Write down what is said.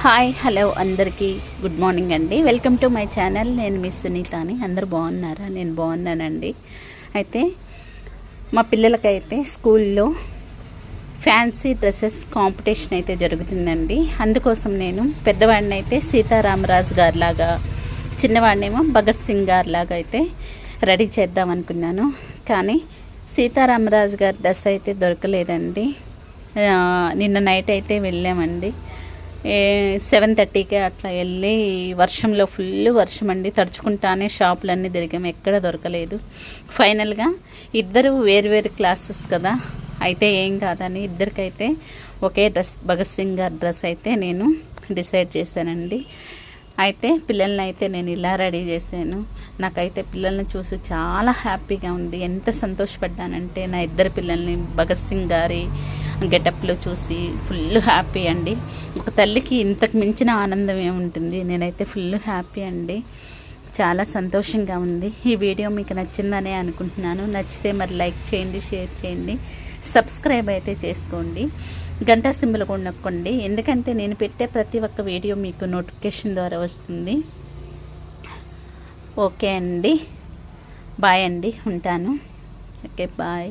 Hi hello అందరికీ good morning అండి. Welcome to my channel. నేను మిస్ సునీతాని. అందరూ బాగున్నారా? నేను బాగున్నానండి. అయితే మా పిల్లలకైతే స్కూల్లో ఫ్యాన్సీ డ్రెస్సెస్ కాంపిటీషన్ అయితే జరుగుతుందండి. అందుకోసం నేను పెద్దవాడిని అయితే సీతారామరాజు గారిలాగా, చిన్నవాడినేమో భగత్ సింగ్ గారిలాగా అయితే రెడీ చేద్దాం అనుకున్నాను. కానీ సీతారామరాజు గారి డ్రెస్ అయితే దొరకలేదండి. నిన్న నైట్ అయితే వెళ్ళామండి. 7:30కి అట్లా వెళ్ళి వర్షంలో ఫుల్ వర్షం అండి, తడుచుకుంటానే షాపులన్నీ తిరిగాము, ఎక్కడ దొరకలేదు. ఫైనల్గా ఇద్దరు వేరు క్లాసెస్ కదా, అయితే ఏం కాదని ఇద్దరికైతే ఒకే డ్రెస్, భగత్ సింగ్ గారి డ్రెస్ అయితే నేను డిసైడ్ చేశానండి. అయితే పిల్లల్ని అయితే నేను ఇలా రెడీ చేశాను. నాకైతే పిల్లల్ని చూసి చాలా హ్యాపీగా ఉంది. ఎంత సంతోషపడ్డానంటే నా ఇద్దరు పిల్లల్ని భగత్ సింగ్ గారి గెటప్లో చూసి ఫుల్ హ్యాపీ అండి. ఒక తల్లికి ఇంతకు మించిన ఆనందం ఏముంటుంది. నేనైతే ఫుల్ హ్యాపీ అండి, చాలా సంతోషంగా ఉంది. ఈ వీడియో మీకు నచ్చిందనే అనుకుంటున్నాను. నచ్చితే మరి లైక్ చేయండి, షేర్ చేయండి, సబ్స్క్రైబ్ అయితే చేసుకోండి, గంట సింబల్ కూడా నొక్కండి. ఎందుకంటే నేను పెట్టే ప్రతి ఒక్క వీడియో మీకు నోటిఫికేషన్ ద్వారా వస్తుంది. ఓకే అండి, బాయ్ అండి, ఉంటాను. Okay bye.